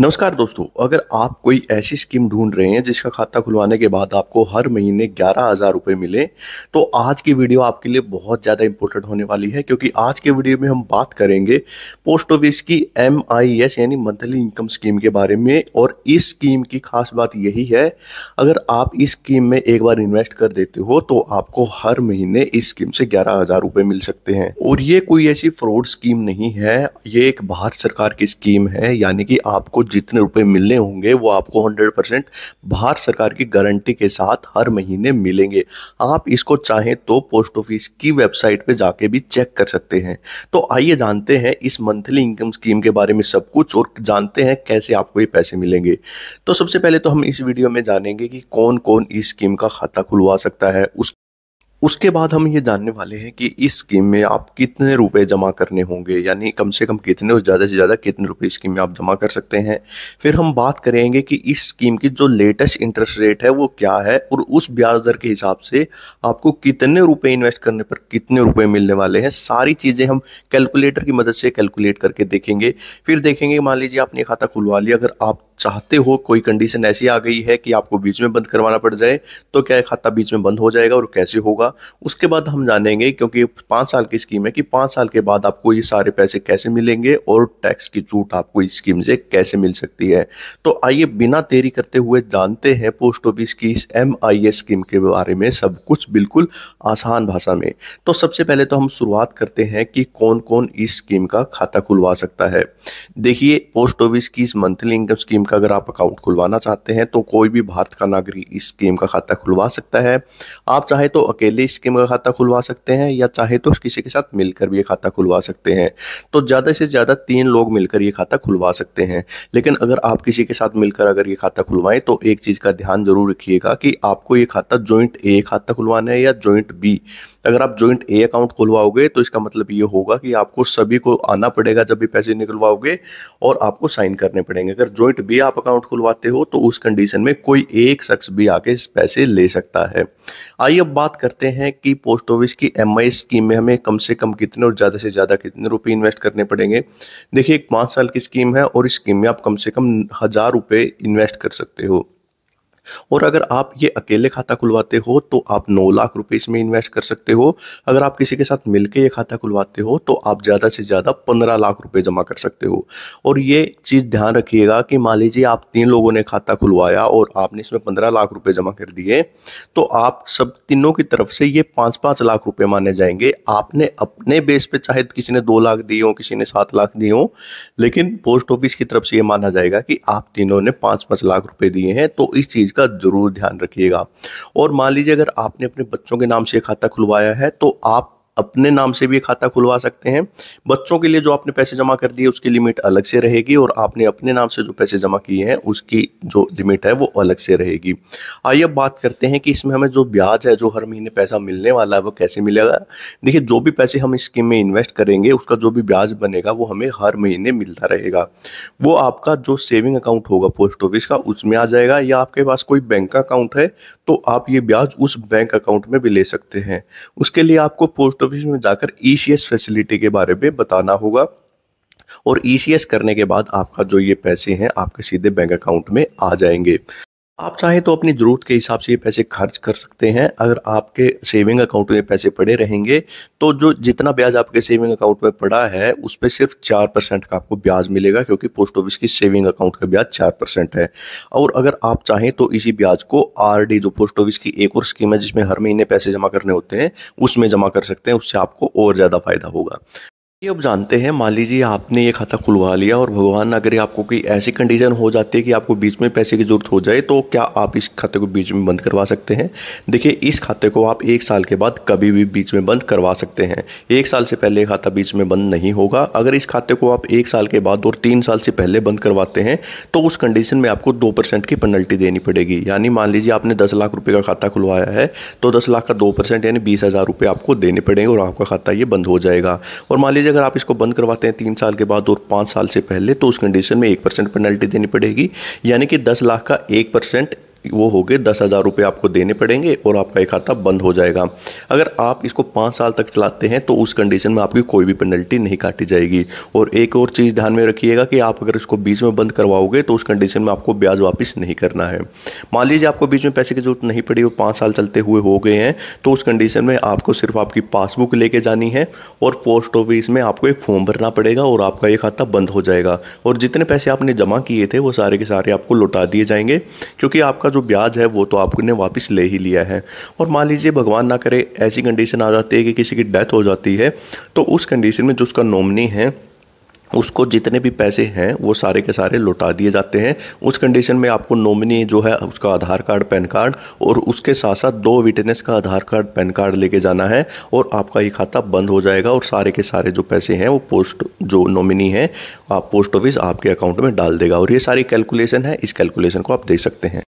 नमस्कार दोस्तों, अगर आप कोई ऐसी स्कीम ढूंढ रहे हैं जिसका खाता खुलवाने के बाद आपको हर महीने 11,000 रुपये मिले, तो आज की वीडियो आपके लिए बहुत ज़्यादा इंपॉर्टेंट होने वाली है क्योंकि आज के वीडियो में हम बात करेंगे पोस्ट ऑफिस की MIS यानी मंथली इनकम स्कीम के बारे में। और इस स्कीम की खास बात यही है, अगर आप इस स्कीम में एक बार इन्वेस्ट कर देते हो तो आपको हर महीने इस स्कीम से 11,000 रुपये मिल सकते हैं। और ये कोई ऐसी फ्रॉड स्कीम नहीं है, ये एक भारत सरकार की स्कीम है, यानी कि आपको जितने रुपए मिलने होंगे वो आपको 100% भारत सरकार की गारंटी के साथ हर महीने मिलेंगे। आप इसको चाहें तो पोस्ट ऑफिस की वेबसाइट पे जाके भी चेक कर सकते हैं। तो आइए जानते हैं इस मंथली इनकम स्कीम के बारे में सब कुछ और जानते हैं कैसे आपको ये पैसे मिलेंगे। तो सबसे पहले तो हम इस वीडियो में जानेंगे कि कौन कौन इस स्कीम का खाता खुलवा सकता है। उसके बाद हम ये जानने वाले हैं कि इस स्कीम में आप कितने रुपए जमा करने होंगे, यानी कम से कम कितने और ज़्यादा से ज़्यादा कितने रुपए इस स्कीम में आप जमा कर सकते हैं। फिर हम बात करेंगे कि इस स्कीम की जो लेटेस्ट इंटरेस्ट रेट है वो क्या है और उस ब्याज दर के हिसाब से आपको कितने रुपए इन्वेस्ट करने पर कितने रुपए मिलने वाले हैं। सारी चीज़ें हम कैलकुलेटर की मदद से कैलकुलेट करके देखेंगे। फिर देखेंगे, मान लीजिए आपने खाता खुलवा लिया, अगर आप चाहते हो कोई कंडीशन ऐसी आ गई है कि आपको बीच में बंद करवाना पड़ जाए तो क्या खाता बीच में बंद हो जाएगा और कैसे होगा। उसके बाद हम जानेंगे, क्योंकि 5 साल की स्कीम है, कि 5 साल के बाद आपको ये सारे पैसे कैसे मिलेंगे और टैक्स की छूट आपको इस स्कीम से कैसे मिल सकती है। तो आइए बिना देरी करते हुए जानते हैं पोस्ट ऑफिस की इस MIS स्कीम के बारे में सब कुछ बिल्कुल आसान भाषा में। तो सबसे पहले तो हम शुरुआत करते हैं कि कौन कौन इस स्कीम का खाता खुलवा सकता है। देखिए, पोस्ट ऑफिस की इस मंथली इनकम स्कीम का अगर आप अकाउंट खुलवाना चाहते हैं तो कोई भी भारत का नागरिक इस स्कीम का खाता खुलवा सकता है। आप चाहे तो अकेले इस स्कीम का खाता खुलवा सकते हैं या चाहे तो किसी के साथ मिलकर भी ये खाता खुलवा सकते हैं। तो ज़्यादा से ज़्यादा 3 लोग मिलकर ये खाता खुलवा सकते हैं। लेकिन अगर आप किसी के साथ मिलकर अगर ये खाता खुलवाएं तो एक चीज़ का ध्यान जरूर रखिएगा कि आपको ये खाता जॉइंट A खाता खुलवाना है या जॉइंट B। अगर आप जॉइंट A अकाउंट खुलवाओगे तो इसका मतलब ये होगा कि आपको सभी को आना पड़ेगा जब भी पैसे निकलवाओगे और आपको साइन करने पड़ेंगे। अगर जॉइंट B आप अकाउंट खुलवाते हो तो उस कंडीशन में कोई एक शख्स भी आके इस पैसे ले सकता है। आइए अब बात करते हैं कि पोस्ट ऑफिस की MIS स्कीम में हमें कम से कम कितने और ज़्यादा से ज़्यादा कितने रुपए इन्वेस्ट करने पड़ेंगे। देखिए, एक 5 साल की स्कीम है और इस स्कीम में आप कम से कम 1,000 रुपये इन्वेस्ट कर सकते हो। और अगर आप ये अकेले खाता खुलवाते हो तो आप 9 लाख रुपए इसमें इन्वेस्ट कर सकते हो। अगर आप किसी के साथ मिलके ये खाता खुलवाते हो तो आप ज़्यादा से ज़्यादा 15 लाख रुपए जमा कर सकते हो। और ये चीज़ ध्यान रखिएगा कि मान लीजिए आप 3 लोगों ने खाता खुलवाया और आपने इसमें 15 लाख रुपए जमा कर दिए, तो आप सब तीनों की तरफ से ये 5-5 लाख रुपए माने जाएंगे। आपने अपने बेस पे चाहे किसी ने 2 लाख दिए हो, किसी ने 7 लाख दिए हो, लेकिन पोस्ट ऑफिस की तरफ से ये माना जाएगा कि आप तीनों ने 5-5 लाख रुपए दिए हैं। तो इस चीज़ का जरूर ध्यान रखिएगा। और मान लीजिए अगर आपने अपने बच्चों के नाम से खाता खुलवाया है तो आप अपने नाम से भी खाता खुलवा सकते हैं। बच्चों के लिए जो आपने पैसे जमा कर दिए उसकी लिमिट अलग से रहेगी और आपने अपने नाम से जो पैसे जमा किए हैं उसकी जो लिमिट है वो अलग से रहेगी। आइए अब बात करते हैं कि इसमें हमें जो ब्याज है, जो हर महीने पैसा मिलने वाला है, वो कैसे मिलेगा। देखिए, जो भी पैसे हम इस स्कीम में इन्वेस्ट करेंगे उसका जो भी ब्याज बनेगा वो हमें हर महीने मिलता रहेगा। वो आपका जो सेविंग अकाउंट होगा पोस्ट ऑफिस का उसमें आ जाएगा, या आपके पास कोई बैंक अकाउंट है तो आप ये ब्याज उस बैंक अकाउंट में भी ले सकते हैं। उसके लिए आपको पोस्ट ऑफिस में जाकर ECS फैसिलिटी के बारे में बताना होगा और ECS करने के बाद आपका जो ये पैसे हैं आपके सीधे बैंक अकाउंट में आ जाएंगे। आप चाहें तो अपनी ज़रूरत के हिसाब से ये पैसे खर्च कर सकते हैं। अगर आपके सेविंग अकाउंट में पैसे पड़े रहेंगे तो जो जितना ब्याज आपके सेविंग अकाउंट में पड़ा है उस पर सिर्फ 4% का आपको ब्याज मिलेगा, क्योंकि पोस्ट ऑफिस की सेविंग अकाउंट का ब्याज 4% है। और अगर आप चाहें तो इसी ब्याज को RD, जो पोस्ट ऑफिस की एक और स्कीम है जिसमें हर महीने पैसे जमा करने होते हैं, उसमें जमा कर सकते हैं। उससे आपको और ज़्यादा फायदा होगा। ये अब जानते हैं, मान लीजिए आपने ये खाता खुलवा लिया और भगवान ना करे आपको कोई ऐसी कंडीशन हो जाती है कि आपको बीच में पैसे की जरूरत हो जाए, तो क्या आप इस खाते को बीच में बंद करवा सकते हैं। देखिए, इस खाते को आप 1 साल के बाद कभी भी बीच में बंद करवा सकते हैं। 1 साल से पहले खाता बीच में बंद नहीं होगा। अगर इस खाते को आप 1 साल के बाद और 3 साल से पहले बंद करवाते हैं तो उस कंडीशन में आपको 2% की पेनल्टी देनी पड़ेगी। यानी मान लीजिए आपने 10 लाख रुपये का खाता खुलवाया है तो 10 लाख का 2% यानी 20,000 रुपये आपको देने पड़ेंगे और आपका खाता ये बंद हो जाएगा। और मान लीजिए अगर आप इसको बंद करवाते हैं 3 साल के बाद और 5 साल से पहले तो उस कंडीशन में 1% पेनल्टी देनी पड़ेगी, यानी कि 10 लाख का 1% वो हो गए 10,000 रुपये आपको देने पड़ेंगे और आपका ये खाता बंद हो जाएगा। अगर आप इसको 5 साल तक चलाते हैं तो उस कंडीशन में आपकी कोई भी पेनल्टी नहीं काटी जाएगी। और एक और चीज़ ध्यान में रखिएगा कि आप अगर इसको बीच में बंद करवाओगे तो उस कंडीशन में आपको ब्याज वापस नहीं करना है। मान लीजिए आपको बीच में पैसे की जरूरत नहीं पड़ी और 5 साल चलते हुए हो गए हैं, तो उस कंडीशन में आपको सिर्फ आपकी पासबुक लेके जानी है और पोस्ट ऑफिस में आपको एक फॉर्म भरना पड़ेगा और आपका ये खाता बंद हो जाएगा। और जितने पैसे आपने जमा किए थे वो सारे के सारे आपको लौटा दिए जाएंगे, क्योंकि आपका जो ब्याज है वो तो आपने वापस ले ही लिया है। और मान लीजिए भगवान ना करे ऐसी कंडीशन आ जाती है कि किसी की डेथ हो जाती है, तो उस कंडीशन में जो उसका नॉमिनी है उसको जितने भी पैसे हैं वो सारे के सारे लौटा दिए जाते हैं। उस कंडीशन में आपको नॉमिनी जो है उसका आधार कार्ड, पैन कार्ड और उसके साथ साथ 2 विटनेस का आधार कार्ड, पैन कार्ड लेके जाना है और आपका ये खाता बंद हो जाएगा और सारे के सारे जो पैसे हैं वो पोस्ट जो नॉमिनी है आप पोस्ट ऑफिस आपके अकाउंट में डाल देगा। और ये सारी कैलकुलेशन है, इस कैलकुलेशन को आप देख सकते हैं।